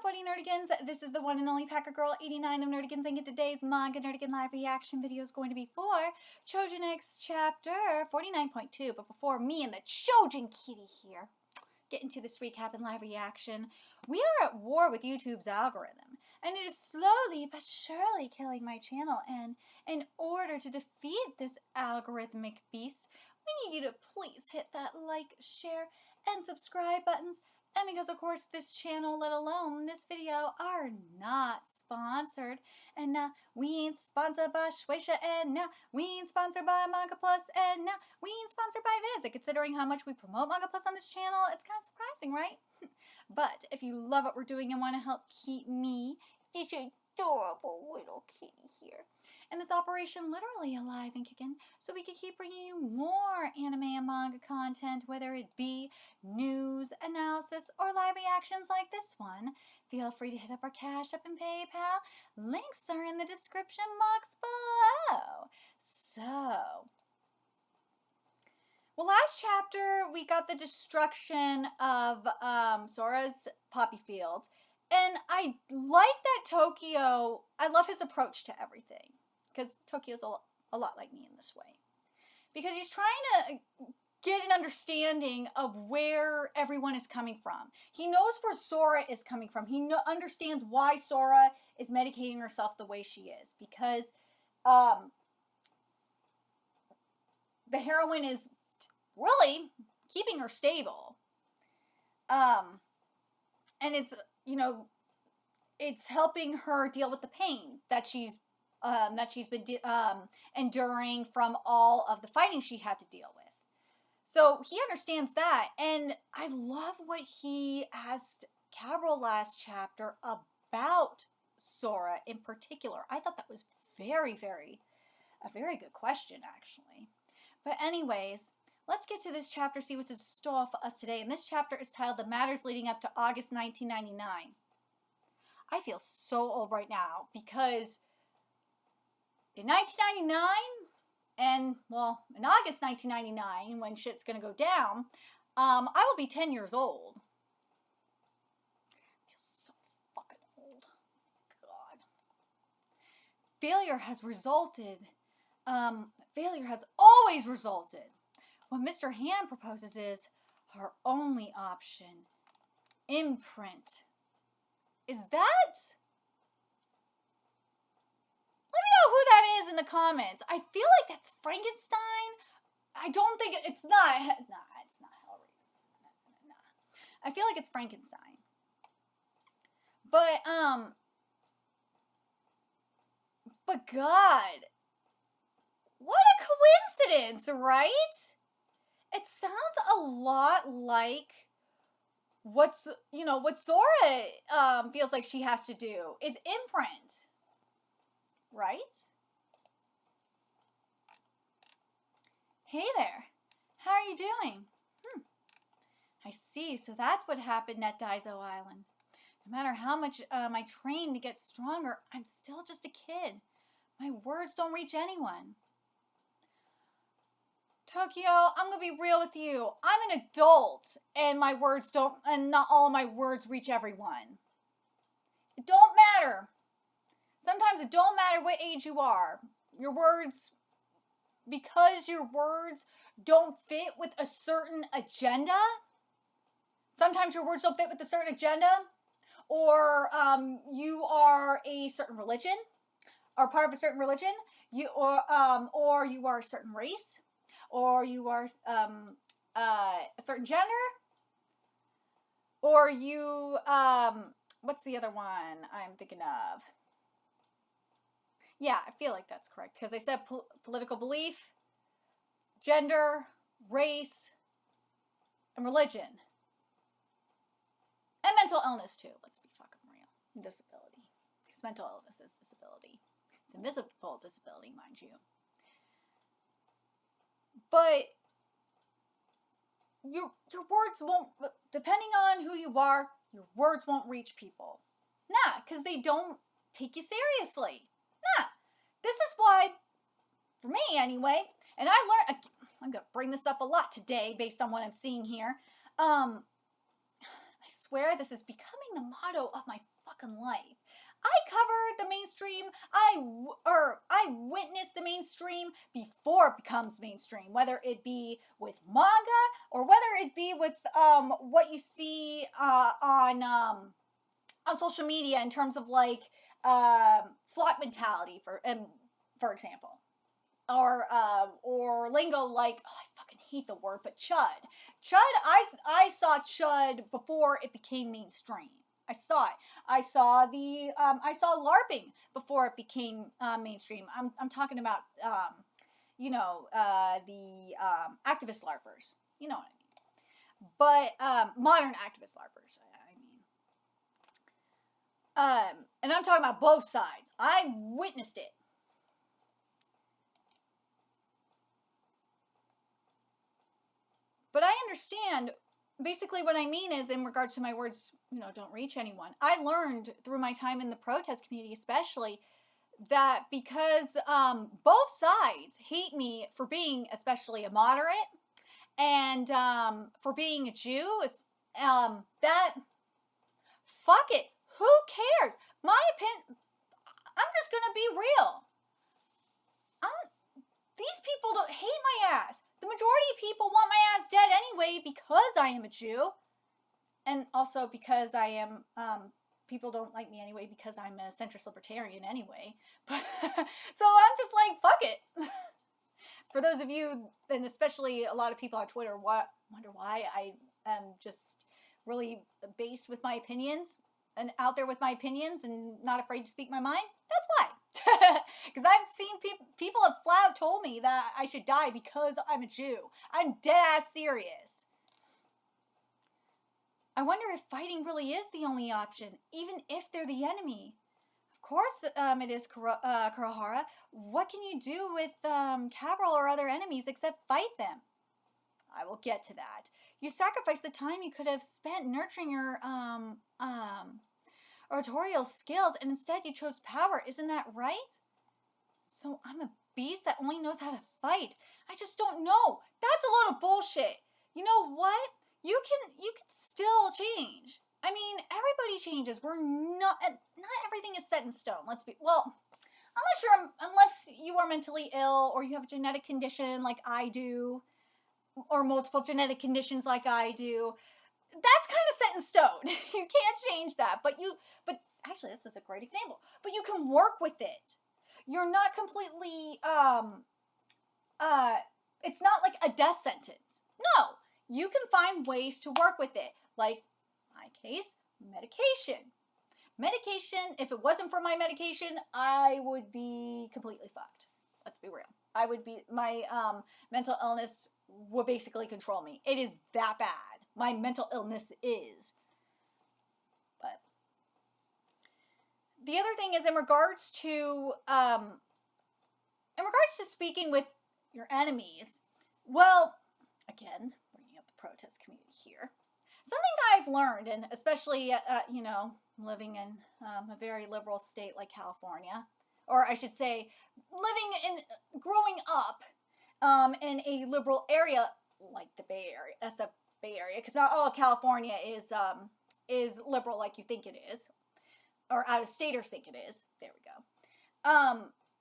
Buddy Nerdigans? This is the one and only Packer Girl 89 of Nerdigans, and today's Manga Nerdigan live reaction video is going to be for Choujin X chapter 49.2. But before me and the Choujin kitty here get into this recap and live reaction, we are at war with YouTube's algorithm, and it is slowly but surely killing my channel. And in order to defeat this algorithmic beast, we need you to please hit that like, share, and subscribe buttons. And because, of course, this channel, let alone this video, are not sponsored. And we ain't sponsored by Shueisha, and we ain't sponsored by Manga Plus, and we ain't sponsored by Viz. Considering how much we promote Manga Plus on this channel, it's kind of surprising, right? But if you love what we're doing and want to help keep me, this adorable little kitty here, and this operation literally alive and kicking, so we can keep bringing you more anime and manga content, whether it be news, analysis, or live reactions like this one. Feel free to hit up our Cash App and PayPal. Links are in the description box below. So, well, last chapter we got the destruction of Sora's poppy fields, and I like that Tokyo. I love his approach to everything. Because Tokyo's a lot like me in this way. Because he's trying to get an understanding of where everyone is coming from. He knows where Sora is coming from. He understands why Sora is medicating herself the way she is. Because the heroine is really keeping her stable. And it's, it's helping her deal with the pain that she's been enduring from all of the fighting she had to deal with. So he understands that, and I love what he asked Cabral last chapter about Sora in particular. I thought that was a very good question, actually. But anyways, let's get to this chapter, see what's in store for us today. And this chapter is titled The Matters Leading Up to August 1999. I feel so old right now because in 1999, and, well, in August 1999, when shit's gonna go down, I will be 10 years old. I feel so fucking old. God. Failure has always resulted. What Mr. Hand proposes is her only option. Imprint. Is that? Let me know who that is in the comments. I feel like that's Frankenstein. I don't think it's not. Nah, it's not Hellraiser. Nah. I feel like it's Frankenstein. But God, what a coincidence, right? It sounds a lot like what Sora feels like she has to do is imprint. Right? Hey there. How are you doing? I see. So that's what happened at Daizo Island. No matter how much I train to get stronger, I'm still just a kid. My words don't reach anyone. Tokyo, I'm gonna be real with you. I'm an adult, and not all of my words reach everyone. It don't matter. Sometimes it don't matter what age you are. Your words, because your words don't fit with a certain agenda. Sometimes your words don't fit with a certain agenda, or you are a certain religion, or part of a certain religion, or you are a certain race, or you are a certain gender, or you what's the other one I'm thinking of? Yeah, I feel like that's correct, because I said political belief, gender, race, and religion. And mental illness, too. Let's be fucking real. And disability. Because mental illness is disability. It's invisible disability, mind you. But your words won't, depending on who you are, your words won't reach people. Nah, because they don't take you seriously. Nah, this is why, for me anyway, and I learned, I'm going to bring this up a lot today based on what I'm seeing here. I swear this is becoming the motto of my fucking life. I cover the mainstream. I witness the mainstream before it becomes mainstream, whether it be with manga or whether it be with what you see on social media in terms of like flock mentality for example, or lingo like, oh, I fucking hate the word, but chud. I saw chud before it became mainstream. I saw it. I saw LARPing before it became mainstream. I'm talking about the activist LARPers. You know what I mean. But modern activist LARPers. And I'm talking about both sides. I witnessed it. But I understand, basically what I mean is, in regards to my words, don't reach anyone. I learned through my time in the protest community especially, that because both sides hate me for being especially a moderate, and for being a Jew, that, fuck it, who cares? My opinion, I'm just gonna be real. These people don't hate my ass. The majority of people want my ass dead anyway because I am a Jew. And also because I am, people don't like me anyway because I'm a centrist libertarian anyway. So I'm just like, fuck it. For those of you, and especially a lot of people on Twitter, wonder why I am just really based with my opinions and out there with my opinions and not afraid to speak my mind, that's why. Because I've seen people have flat told me that I should die because I'm a Jew. I'm dead ass serious. I wonder if fighting really is the only option, even if they're the enemy. Of course, it is Kurahara. What can you do with Cabral or other enemies except fight them? I will get to that. You sacrificed the time you could have spent nurturing your oratorial skills, and instead you chose power. Isn't that right? So I'm a beast that only knows how to fight. I just don't know. That's a load of bullshit. You know what? You can still change. I mean, everybody changes. We're not everything is set in stone. Unless you are mentally ill or you have a genetic condition like I do, or multiple genetic conditions like I do. That's kind of set in stone. You can't change that. But actually, this is a great example. But you can work with it. You're not completely, it's not like a death sentence. No, you can find ways to work with it. Like, my case, medication. Medication, if it wasn't for my medication, I would be completely fucked. Let's be real. My mental illness would basically control me. It is that bad. My mental illness is. But the other thing is in regards to speaking with your enemies. Well, again, bringing up the protest community here. Something I've learned, and especially living in a very liberal state like California, or I should say, growing up in a liberal area like the Bay Area, SF Bay Area, because not all of California is liberal like you think it is, or out-of-staters think it is. There we go.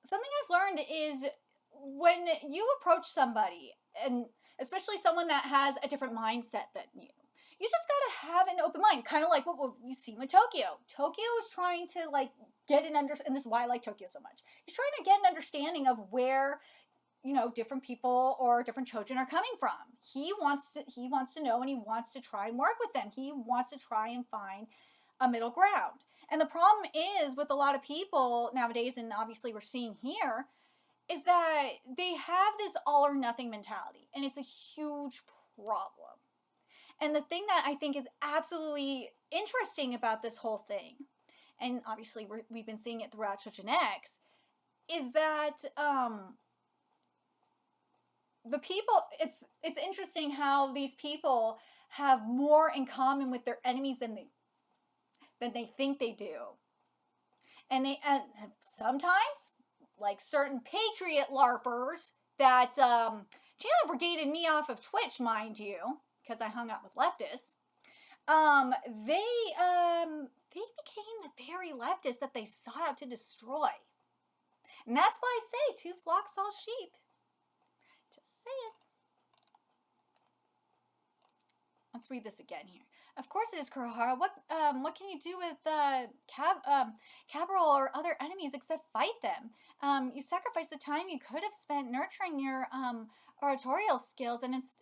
Something I've learned is when you approach somebody, and especially someone that has a different mindset than you just gotta have an open mind, kind of like what we see with Tokyo. Tokyo is trying to get an and this is why I like Tokyo so much. He's trying to get an understanding of where different people or different Choujin are coming from. He wants to know, and he wants to try and work with them. He wants to try and find a middle ground. And the problem is with a lot of people nowadays, and obviously we're seeing here, is that they have this all or nothing mentality, and it's a huge problem. And the thing that I think is absolutely interesting about this whole thing, and obviously we've been seeing it throughout Choujin X, is that the people, it's interesting how these people have more in common with their enemies than they think they do. And sometimes, like certain patriot LARPers that channel brigaded me off of Twitch, mind you, because I hung out with leftists. they became the very leftists that they sought out to destroy. And that's why I say two flocks, all sheep. Just saying. Let's read this again here. Of course it is, Kurohara. What can you do with Cabral or other enemies except fight them? You sacrifice the time you could have spent nurturing your oratorial skills, and he talks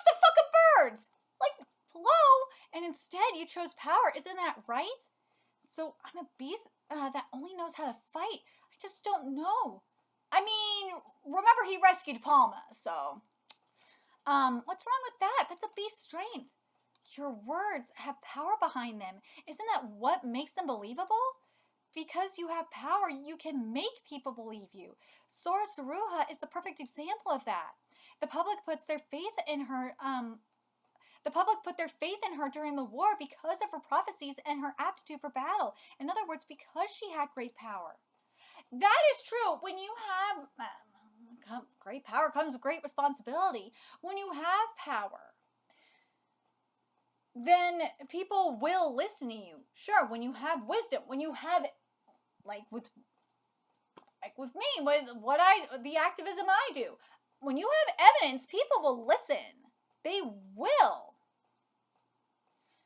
to fucking birds. Like, hello. And instead you chose power. Isn't that right? So I'm a beast that only knows how to fight. I just don't know. I mean, remember he rescued Palma, so. What's wrong with that? That's a beast's strength. Your words have power behind them. Isn't that what makes them believable? Because you have power, you can make people believe you. Sora Saruha is the perfect example of that. The public put their faith in her during the war because of her prophecies and her aptitude for battle. In other words, because she had great power. That is true. When you have great power comes great responsibility. When you have power, then people will listen to you. Sure, when you have wisdom, when you have, like with me, the activism I do, when you have evidence, people will listen. They will.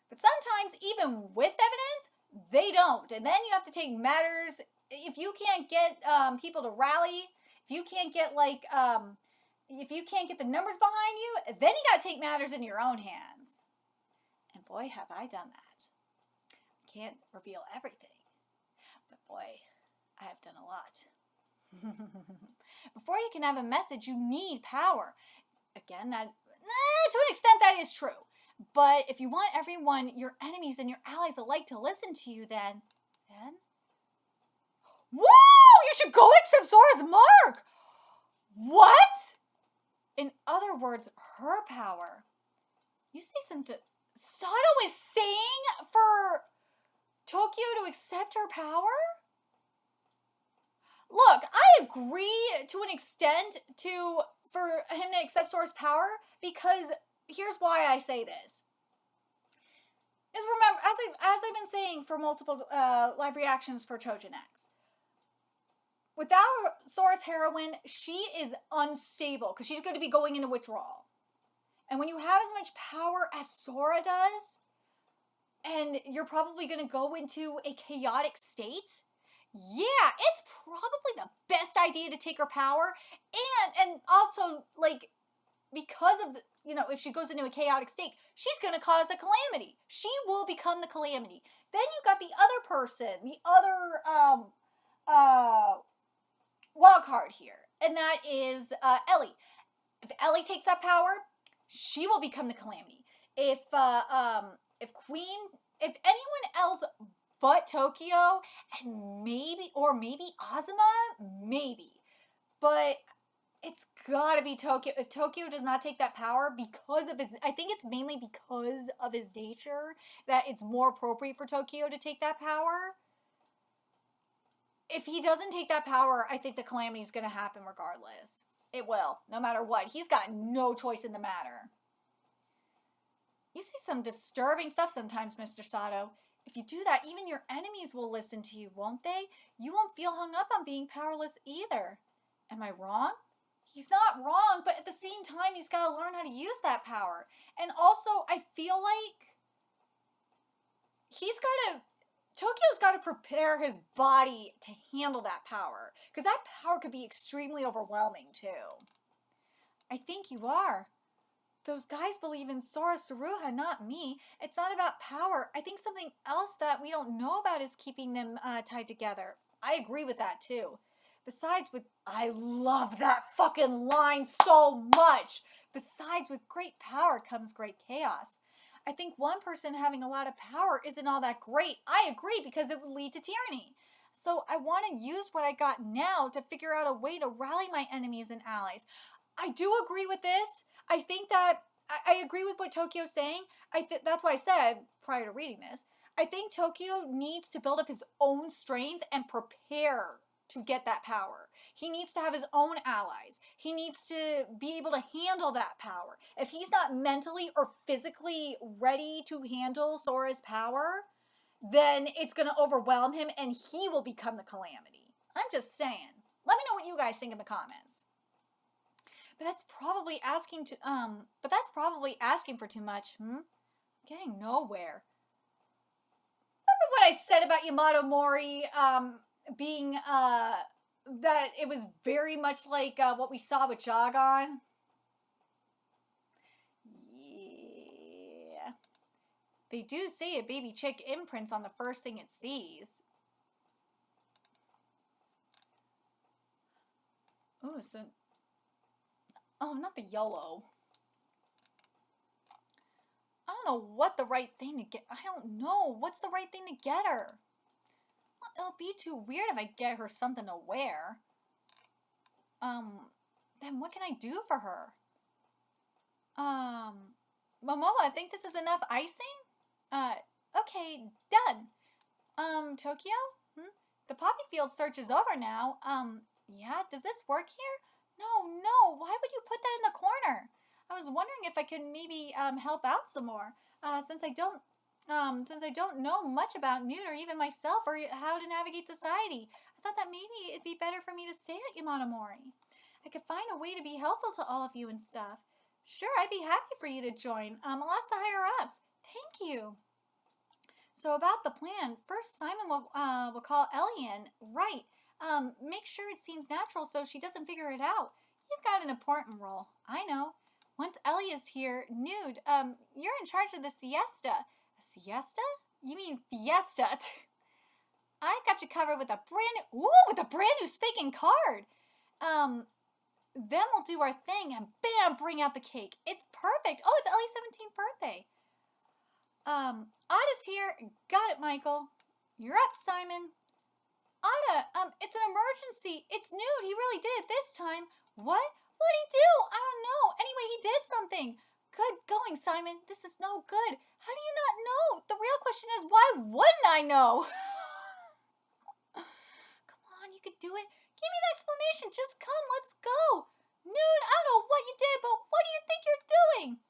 But sometimes, even with evidence, they don't. And then you have to take matters. If you can't get people to rally, if you can't get the numbers behind you, then you got to take matters in your own hands. And boy, have I done that. I can't reveal everything, but boy, I have done a lot. Before you can have a message, you need power. Again, to an extent, that is true. But if you want everyone, your enemies and your allies alike, to listen to you, then... Woo! You should go accept Sora's mark! What? In other words, her power. You say something... SATO is saying for Tokyo to accept her power? Look, I agree to an extent for him to accept Sora's power, because here's why I say this. Is remember, as I've been saying for multiple live reactions for Choujin X, without Sora's heroine, she is unstable because she's going to be going into withdrawal. And when you have as much power as Sora does, and you're probably going to go into a chaotic state, yeah, it's probably the best idea to take her power. And also, like, because of if she goes into a chaotic state, she's going to cause a calamity. She will become the calamity. Then you got the other person, the other wild card here, and that is Ellie. If Ellie takes that power, she will become the calamity. If anyone else but Tokyo, and maybe Azuma, maybe, but it's gotta be Tokyo. If Tokyo does not take that power because of I think it's mainly because of his nature that it's more appropriate for Tokyo to take that power. If he doesn't take that power, I think the calamity is gonna happen regardless. It will, no matter what. He's got no choice in the matter. You say some disturbing stuff sometimes, Mr. Sato. If you do that, even your enemies will listen to you, won't they? You won't feel hung up on being powerless either. Am I wrong? He's not wrong, but at the same time, he's got to learn how to use that power. And also, I feel like Tokyo's got to prepare his body to handle that power. Because that power could be extremely overwhelming, too. I think you are. Those guys believe in Sora Saruha, not me. It's not about power. I think something else that we don't know about is keeping them tied together. I agree with that, too. Besides, I love that fucking line so much. Besides, with great power comes great chaos. I think one person having a lot of power isn't all that great. I agree, because it would lead to tyranny. So I want to use what I got now to figure out a way to rally my enemies and allies. I do agree with this. I think that I agree with what Tokyo's saying. That's why I said prior to reading this, I think Tokyo needs to build up his own strength and prepare to get that power. He needs to have his own allies. He needs to be able to handle that power. If he's not mentally or physically ready to handle Sora's power, then it's going to overwhelm him and he will become the calamity. I'm just saying. Let me know what you guys think in the comments. But that's probably asking for too much. Getting nowhere. Remember what I said about Yamato Mori being that it was very much like what we saw with Jogon? Yeah. They do say a baby chick imprints on the first thing it sees. Ooh, so... Oh, not the yellow. I don't know what the right thing to get... I don't know. What's the right thing to get her? Well, it'll be too weird if I get her something to wear. Then what can I do for her? Momoa, I think this is enough icing? Okay, done. Tokyo? The poppy field search is over now. Yeah, does this work here? No, why would you put that in the corner? I was wondering if I could maybe, help out some more. Since I don't know much about Newt or even myself or how to navigate society, I thought that maybe it'd be better for me to stay at Yamato Mori. I could find a way to be helpful to all of you and stuff. Sure, I'd be happy for you to join. I'll ask the higher-ups. Thank you. So about the plan, first Simon will call Ellie in. Right. Make sure it seems natural so she doesn't figure it out. You've got an important role. I know. Once Ellie is here, Nude, you're in charge of the siesta. A siesta? You mean fiesta. I got you covered with a brand new speaking card. Then we'll do our thing and bam, bring out the cake. It's perfect. Oh, it's Ellie's 17th birthday. Ada's here. Got it, Michael. You're up, Simon. Ada, it's an emergency. It's Nude. He really did it this time. What? What'd he do? I don't know. Anyway, he did something. Good going, Simon. This is no good. How do you not know? The real question is, why wouldn't I know? Come on, you could do it. Give me an explanation. Just come. Let's go. Nude, I don't know what you did, but what do you think you're doing?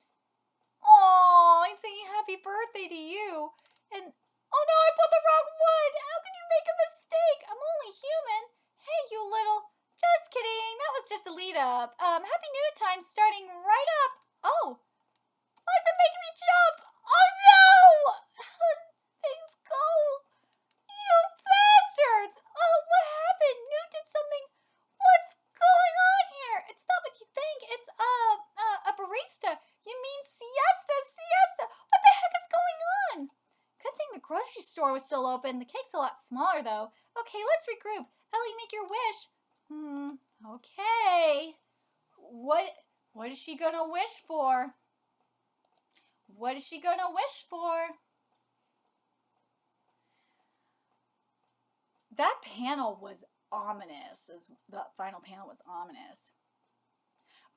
Oh, I'm saying happy birthday to you. And, oh no, I put the wrong one. How can you make a mistake? I'm only human. Hey, you little... Just kidding. That was just a lead up. Happy Nude time starting right up. Oh. Why is it making me jump? Oh no! How did things go? You bastards! Oh, what happened? Nude did something. What's going on here? It's not what you think. It's, a barista. You mean siesta. What the heck is going on? Good thing the grocery store was still open. The cake's a lot smaller, though. Okay, let's regroup. Ellie, make your wish. Okay. What is she gonna wish for? What is she gonna wish for? That panel was ominous. The final panel was ominous.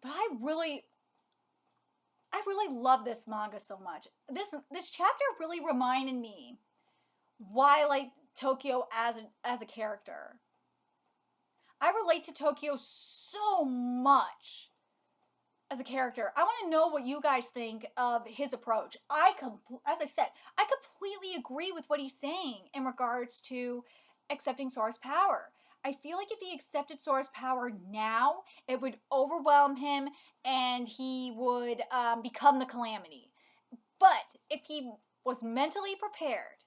But I really love this manga so much. This chapter really reminded me why I like Tokyo as a character. I relate to Tokyo so much as a character. I want to know what you guys think of his approach. As I said, I completely agree with what he's saying in regards to accepting Sora's power. I feel like if he accepted Sora's power now, it would overwhelm him and he would become the calamity. But if he was mentally prepared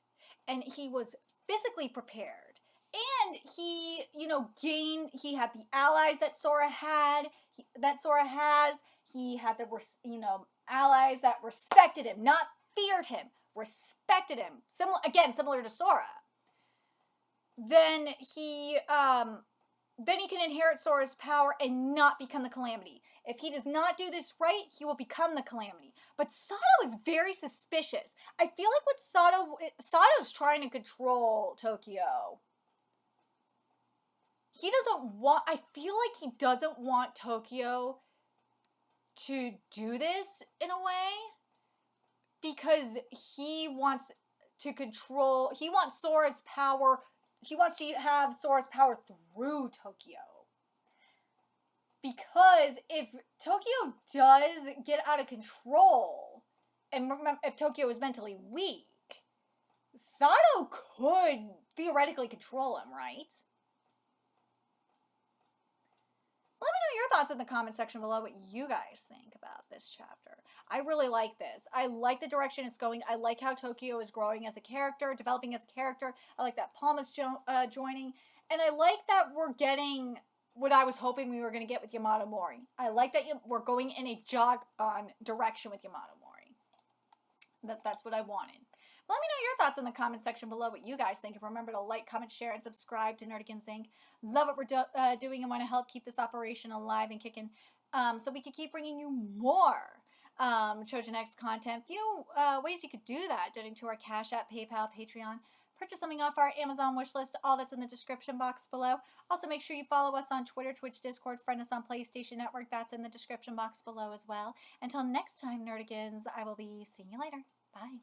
and he was physically prepared, and he, he had the allies that Sora has. He had the, allies that respected him, not feared him, respected him. Similar to Sora. Then he can inherit Sora's power and not become the calamity. If he does not do this right, he will become the calamity. But Sato is very suspicious. I feel like what Sato's trying to control Tokyo. I feel like he doesn't want Tokyo to do this in a way because he wants Sora's power he wants to have Sora's power through Tokyo. Because if Tokyo does get out of control, and remember, if Tokyo is mentally weak, SATO could theoretically control him, right? Let me know your thoughts in the comment section below what you guys think about this chapter. I really like this. I like the direction it's going. I like how Tokyo is growing as a character, developing as a character. I like that Palm is joining. And I like that we're getting what I was hoping we were going to get with Yamato Mori. I like that we're going in a jog-on direction with Yamato Mori. That's what I wanted. Let me know your thoughts in the comment section below what you guys think. And remember to like, comment, share, and subscribe to Nerdigans Inc. Love what we're doing and want to help keep this operation alive and kicking so we can keep bringing you more Choujin X content. Few ways you could do that. Donate to our Cash App, PayPal, Patreon. Purchase something off our Amazon wish list. All that's in the description box below. Also, make sure you follow us on Twitter, Twitch, Discord. Friend us on PlayStation Network. That's in the description box below as well. Until next time, Nerdigans, I will be seeing you later. Bye.